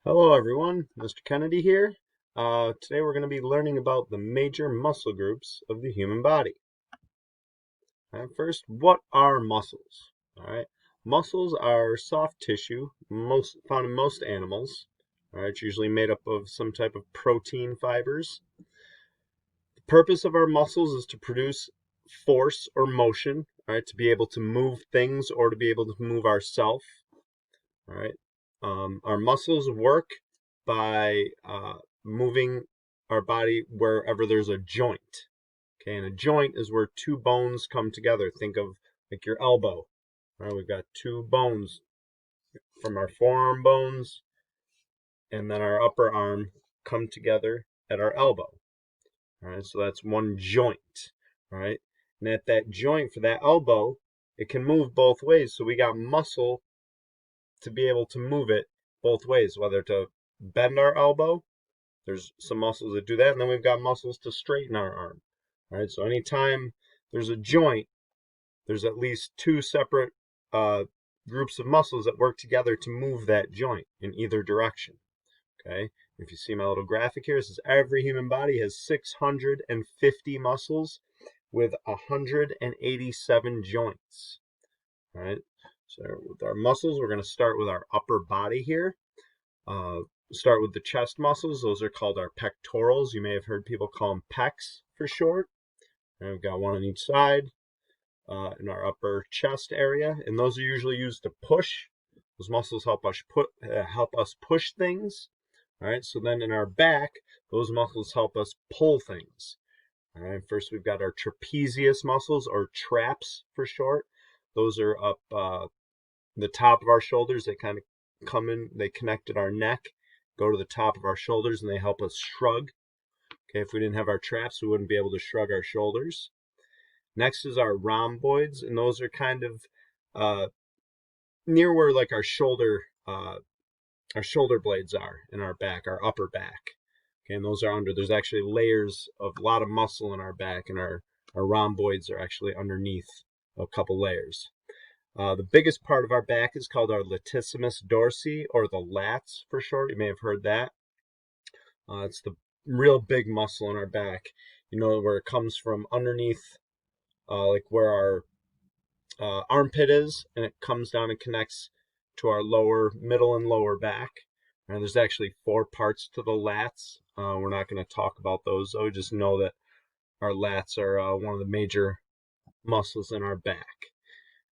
Hello everyone, Mr. Kennedy here. Today we're going to be learning about the major muscle groups of the human body. First, what are muscles? All right, muscles are soft tissue, found in most animals. All right, it's usually made up of some type of protein fibers. The purpose of our muscles is to produce force or motion. All right, to be able to move things or to be able to move ourselves. All right. Our muscles work by moving our body wherever there's a joint. Okay, and a joint is where two bones come together. Think of like your elbow. All right, we've got two bones from our forearm bones and then our upper arm come together at our elbow. All right, so that's one joint. All right, and at that joint for that elbow, it can move both ways. So we got muscle to be able to move it both ways, whether to bend our elbow, there's some muscles that do that, and then we've got muscles to straighten our arm. All right, so anytime there's a joint, there's at least two separate groups of muscles that work together to move that joint in either direction. Okay, if you see my little graphic here, it says every human body has 650 muscles with 187 joints. All right, so with our muscles, we're going to start with our upper body here. Start with the chest muscles. Those are called our pectorals. You may have heard people call them pecs for short. And we've got one on each side in our upper chest area, and those are usually used to push. Those muscles help us push things. All right. So then in our back, those muscles help us pull things. All right. First, we've got our trapezius muscles, or traps for short. Those are up the top of our shoulders. They kind of come in. They connect at our neck, go to the top of our shoulders, and they help us shrug. Okay, if we didn't have our traps, we wouldn't be able to shrug our shoulders. Next is our rhomboids, and those are kind of near where like our shoulder blades are in our back, our upper back. Okay, and those are under. There's actually layers of a lot of muscle in our back, and our rhomboids are actually underneath a couple layers. The biggest part of our back is called our latissimus dorsi, or the lats for short. You may have heard that. It's the real big muscle in our back. You know, where it comes from underneath, like where our armpit is, and it comes down and connects to our middle and lower back. And there's actually four parts to the lats. We're not going to talk about those, though. Just know that our lats are one of the major muscles in our back.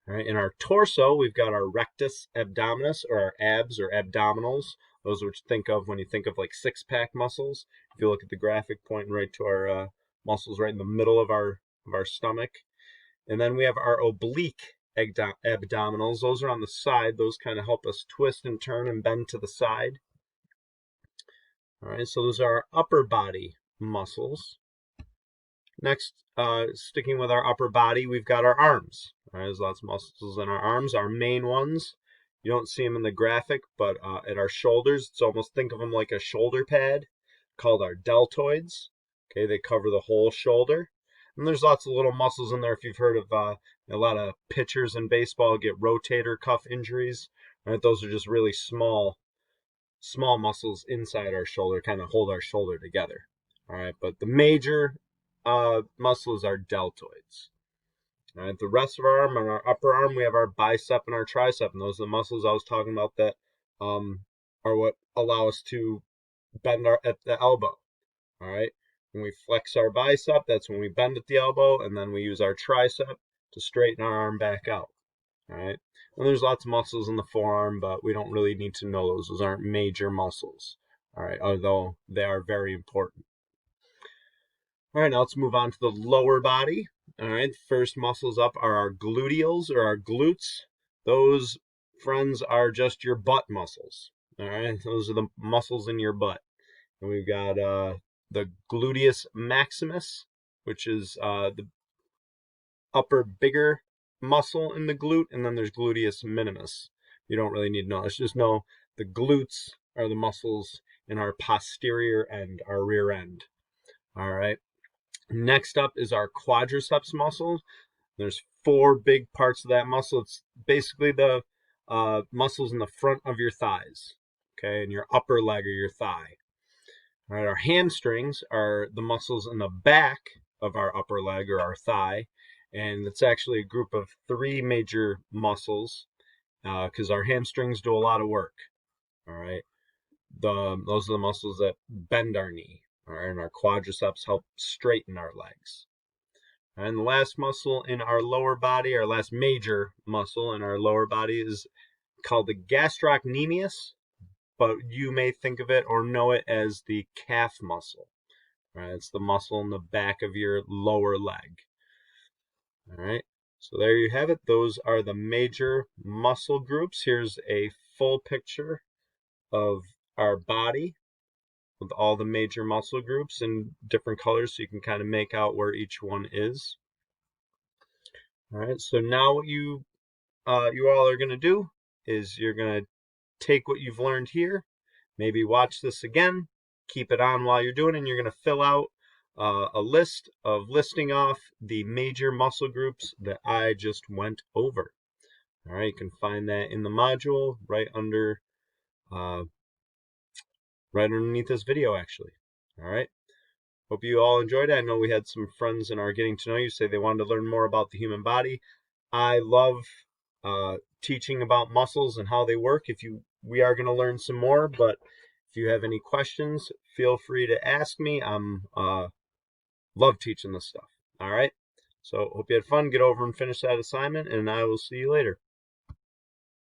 All right, in our torso, we've got our rectus abdominis, or our abs or abdominals. Those are what you think of when you think of like six-pack muscles. If you look at the graphic pointing right to our muscles right in the middle of our stomach. And then we have our oblique abdominals. Those are on the side. Those kind of help us twist and turn and bend to the side. All right, so those are our upper body muscles. Next, sticking with our upper body, we've got our arms. All right, there's lots of muscles in our arms. Our main ones, you don't see them in the graphic, but at our shoulders, it's almost, think of them like a shoulder pad, called our deltoids. Okay, they cover the whole shoulder. And there's lots of little muscles in there. If you've heard of a lot of pitchers in baseball get rotator cuff injuries, right? Those are just really small muscles inside our shoulder, kind of hold our shoulder together. All right, but the major muscles are deltoids. All right, the rest of our arm, on our upper arm, we have our bicep and our tricep, and those are the muscles I was talking about that are what allow us to bend at the elbow. All right, when we flex our bicep, that's when we bend at the elbow, and then we use our tricep to straighten our arm back out. All right, and there's lots of muscles in the forearm, but we don't really need to know those. Those aren't major muscles. All right, although they are very important. All right, now let's move on to the lower body. All right, first muscles up are our gluteals, or our glutes. Those, friends, are just your butt muscles. All right, those are the muscles in your butt. And we've got the gluteus maximus, which is the upper bigger muscle in the glute, and then there's gluteus minimus. You don't really need to know. Let's just know the glutes are the muscles in our posterior end, our rear end. All right. Next up is our quadriceps muscle. There's four big parts of that muscle. It's basically the muscles in the front of your thighs. okay, and your upper leg or your thigh. All right, our hamstrings are the muscles in the back of our upper leg or our thigh, and it's actually a group of 3 major muscles because our hamstrings do a lot of work. All right, those are the muscles that bend our knee. All right, and our quadriceps help straighten our legs. And the last muscle in our lower body, our last major muscle in our lower body, is called the gastrocnemius, but you may think of it or know it as the calf muscle. Right, it's the muscle in the back of your lower leg. All right, so there you have it. Those are the major muscle groups. Here's a full picture of our body with all the major muscle groups in different colors, so you can kind of make out where each one is. All right, so now what you all are going to do is you're going to take what you've learned here, maybe watch this again, keep it on while you're doing it, and you're going to fill out a list of listing off the major muscle groups that I just went over. All right, you can find that in the module right underneath this video, actually. All right. Hope you all enjoyed it. I know we had some friends in our Getting to Know You say they wanted to learn more about the human body. I love teaching about muscles and how they work. We are going to learn some more, but if you have any questions, feel free to ask me. I'm love teaching this stuff. All right. So hope you had fun. Get over and finish that assignment, and I will see you later.